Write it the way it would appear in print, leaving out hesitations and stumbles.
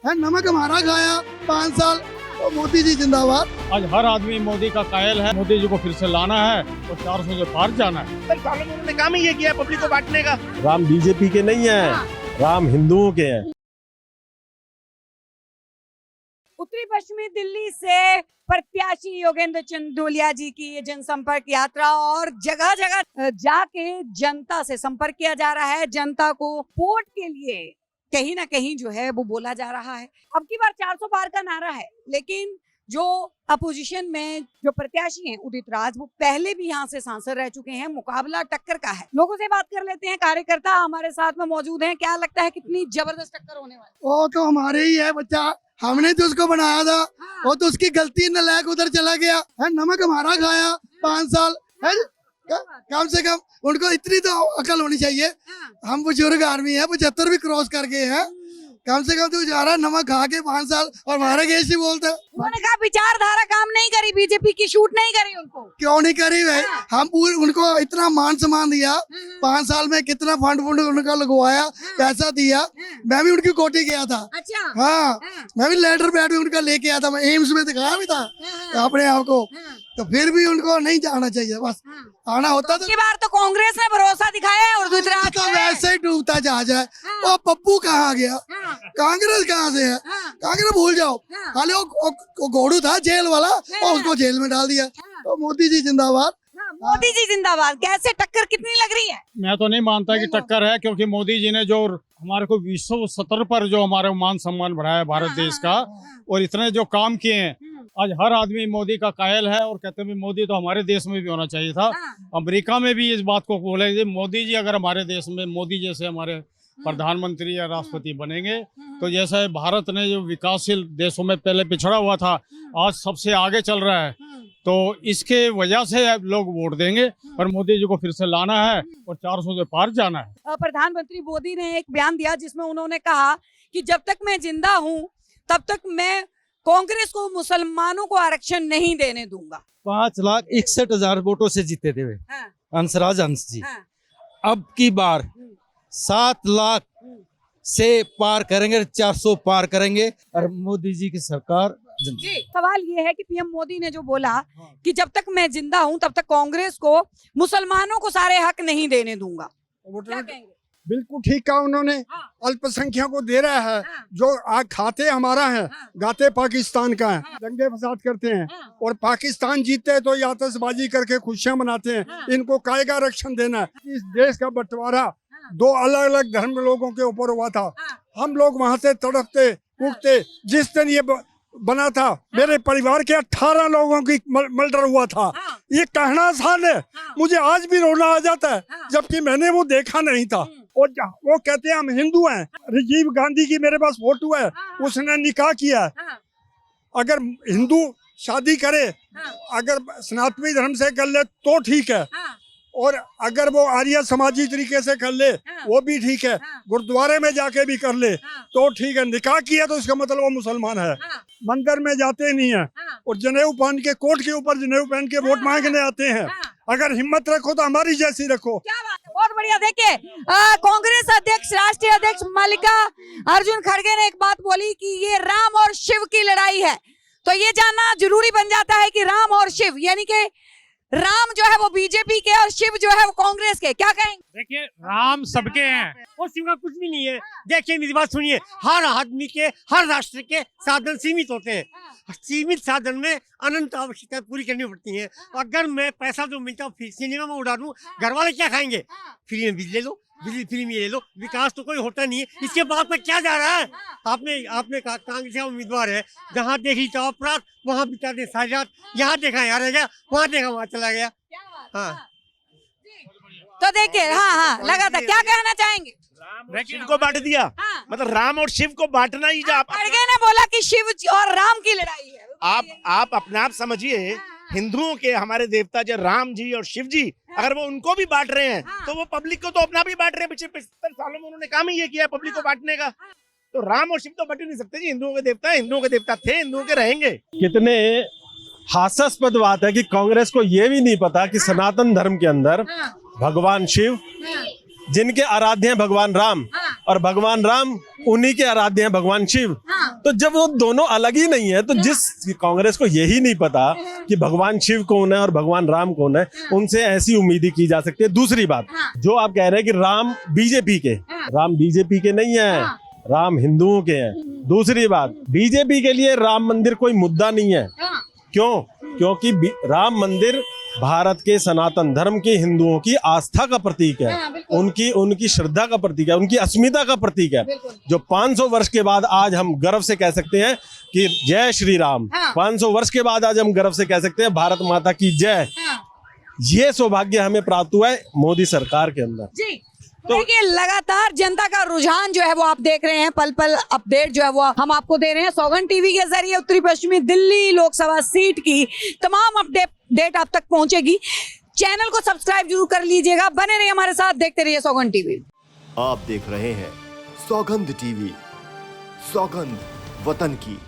है, नमक हमारा खाया 5 साल। तो मोदी जी जिंदाबाद। आज हर आदमी मोदी का कायल है। मोदी जी को फिर से लाना है और 400 से पार जाना है। सालों में उन्होंने काम ही ये किया पब्लिक को बांटने का। राम बीजेपी के नहीं है, राम हिंदुओं के हैं। उत्तरी पश्चिमी दिल्ली से प्रत्याशी योगेंद्र चंदोलिया जी की ये जनसंपर्क यात्रा और जगह जगह जाके जनता से संपर्क किया जा रहा है। जनता को वोट के लिए कहीं ना कहीं जो है वो बोला जा रहा है। अब की बार 400 पार का नारा है, लेकिन जो अपोजिशन में जो प्रत्याशी हैं उदित राज, वो पहले भी यहाँ से सांसद रह चुके हैं। मुकाबला टक्कर का है। लोगों से बात कर लेते हैं। कार्यकर्ता हमारे साथ में मौजूद हैं। क्या लगता है कितनी जबरदस्त टक्कर होने वाली? वो तो हमारे ही है बच्चा, हमने तो उसको बनाया था। वो तो उसकी गलती नलायक उधर चला गया है, नमक हमारा खाया 5 साल है। कम से कम उनको इतनी तो अकल होनी चाहिए। हम बुजुर्ग आदमी है, 75 भी क्रॉस कर गए हैं। कम से कम तो जा रहा नमक खा के 5 साल और हमारे केस ही बोलते हैं। उन्होंने कहा विचारधारा काम नहीं करी, बीजेपी की शूट नहीं करी उनको। क्यों नहीं करी भाई? हम पूरे उनको इतना मान सम्मान दिया, 5 साल में कितना फंड उनका लगवाया, पैसा दिया। मैं भी उनकी कोठी गया था। अच्छा। हाँ, मैं भी लेटर पैड भी उनका लेके आया था। मैं एम्स में दिखाया भी था अपने आप को। तो फिर भी उनको नहीं जाना चाहिए, बस आना होता तो। बार तो कांग्रेस ने भरोसा दिखाया है और दूसरा तो वैसे ही डूबता जा जाए। वो पप्पू कहाँ गया? कांग्रेस कहाँ से है? कांग्रेस भूल जाओ। खाली वो घोड़ू था जेल वाला और उसको जेल में डाल दिया। तो मोदी जी जिंदाबाद। मोदी जी जिंदाबाद। कैसे टक्कर कितनी लग रही है? मैं तो नहीं मानता कि टक्कर है, क्योंकि मोदी जी ने जो हमारे को विश्व स्तर पर जो हमारे मान सम्मान बढ़ाया है भारत देश का, और इतने जो काम किए हैं, आज हर आदमी मोदी का कायल है और कहते हैं मोदी तो हमारे देश में भी होना चाहिए था। अमेरिका में भी इस बात को बोले मोदी जी अगर हमारे देश में मोदी जैसे हमारे प्रधानमंत्री या राष्ट्रपति बनेंगे तो जैसे भारत ने जो विकासशील देशों में पहले पिछड़ा हुआ था, आज सबसे आगे चल रहा है। तो इसके वजह से लोग वोट देंगे और मोदी जी को फिर से लाना है और 400 से पार जाना है। प्रधानमंत्री मोदी ने एक बयान दिया जिसमें उन्होंने कहा कि जब तक मैं जिंदा हूँ तब तक मैं कांग्रेस को मुसलमानों को आरक्षण नहीं देने दूंगा। 5,61,000 वोटों से जीते थे वे हंसराज हंस जी। अब की बार 7 लाख से पार करेंगे, 400 पार करेंगे और मोदी जी की सरकार। जी, सवाल ये है कि पीएम मोदी ने जो बोला कि जब तक मैं जिंदा हूं तब तक कांग्रेस को मुसलमानों को सारे हक नहीं देने दूंगा, क्या कहेंगे? बिल्कुल ठीक कहा उन्होंने। अल्पसंख्यक को दे रहा है। जो खाते हमारा है, गाते पाकिस्तान का है। दंगे फसाद करते हैं और पाकिस्तान जीतते हैं तो ये आतिशबाजी करके खुशियां मनाते हैं। इनको कायगा आरक्षण देना है। इस देश का बंटवारा 2 अलग अलग धर्म के लोगों के ऊपर हुआ था। हम लोग वहाँ से तड़पते उठते। जिस दिन ये बना था, मेरे परिवार के 18 लोगों की मर्डर हुआ था। ये कहना आसान है, मुझे आज भी रोना आ जाता है, जबकि मैंने वो देखा नहीं था। और वो कहते हैं हम हिंदू हैं। राजीव गांधी की मेरे पास फोटो है, उसने निकाह किया है। अगर हिंदू शादी करे, अगर सनातनी धर्म से कर ले तो ठीक है, और अगर वो आर्य समाजी तरीके से कर ले वो भी ठीक है। गुरुद्वारे में जाके भी कर ले तो ठीक है। निकाह किया तो इसका मतलब वो मुसलमान है। मंदिर में जाते नहीं है और जनेऊ पहन के, कोर्ट के ऊपर जनेऊ पहन के वोट मांगने आते हैं। अगर हिम्मत रखो तो हमारी जैसी रखो। क्या बात है, बहुत बढ़िया। देखिए, कांग्रेस अध्यक्ष, राष्ट्रीय अध्यक्ष मल्लिका अर्जुन खड़गे ने एक बात बोली कि ये राम और शिव की लड़ाई है। तो ये जानना जरूरी बन जाता है कि राम और शिव, यानी कि राम जो है वो बीजेपी के और शिव जो है वो कांग्रेस के, क्या कहेंगे? देखिए, राम सबके हैं और शिव का कुछ भी नहीं है। देखिए मेरी बात सुनिए, हर आदमी के, हर राष्ट्र के साधन सीमित होते हैं। सीमित साधन में अनंत आवश्यकताएं पूरी करनी पड़ती हैं। अगर मैं पैसा जो मिलता है सिनेमा में उड़ा दूं, घर वाले क्या खाएंगे? फ्री में बिजली ले लो, बिजली फ्री में ले लो। विकास तो कोई होता नहीं है। इसके बाद में क्या जा रहा है? आपने कहा कांग्रेस का उम्मीदवार है, जहाँ देखी तो अपराध, वहाँ बिता दे सारी रात। यहाँ देखा यहाँ रह गया, वहाँ देखा वहाँ चला गया। हाँ, तो देखिए, हाँ लगा था। क्या कहना चाहेंगे? शिव को बांट दिया। मतलब राम और शिव को बांटना ही। जो खड़गे ने बोला कि शिव और राम की लड़ाई है। आप अपने आप समझिए, हिंदुओं के हमारे देवता जो राम जी और शिव जी, अगर वो उनको भी बांट रहे हैं तो वो पब्लिक को तो अपना भी बांट रहे हैं। पिछले 75 सालों में उन्होंने काम ही ये किया पब्लिक को बांटने का। तो राम और शिव तो बट ही नहीं सकते जी। हिंदुओं के देवता, हिंदुओं के देवता थे, हिंदुओं के रहेंगे। कितने हास्यास्पद बात है कि कांग्रेस को ये भी नहीं पता कि सनातन धर्म के अंदर भगवान शिव, जिनके आराध्य हैं भगवान राम, और भगवान राम उन्हीं के आराध्य हैं, भगवान शिव। तो जब वो दोनों अलग ही नहीं है, तो जिस कांग्रेस को यही नहीं पता कि भगवान शिव कौन है और भगवान राम कौन है, उनसे ऐसी उम्मीद ही की जा सकती है। दूसरी बात, जो आप कह रहे हैं कि राम बीजेपी के, राम बीजेपी के नहीं है, राम हिंदुओं के हैं। दूसरी बात, बीजेपी के लिए राम मंदिर कोई मुद्दा नहीं है। क्यों? क्योंकि राम मंदिर भारत के सनातन धर्म के हिंदुओं की आस्था का प्रतीक है, उनकी श्रद्धा का प्रतीक है, उनकी अस्मिता का प्रतीक है, जो 500 वर्ष के बाद आज हम गर्व से कह सकते हैं कि जय श्री राम। 500 वर्ष के बाद आज हम गर्व से कह सकते हैं भारत माता की जय। ये सौभाग्य हमें प्राप्त हुआ है मोदी सरकार के अंदर। जी देखिए, लगातार जनता का रुझान जो है वो आप देख रहे हैं, पल पल अपडेट जो है वो हम आपको दे रहे हैं सौगंध टीवी के जरिए। उत्तरी पश्चिमी दिल्ली लोकसभा सीट की तमाम अपडेट आप तक पहुंचेगी। चैनल को सब्सक्राइब जरूर कर लीजिएगा, बने रहिए हमारे साथ, देखते रहिए सौगंध टीवी। आप देख रहे हैं सौगंध टीवी, सौगंध वतन की।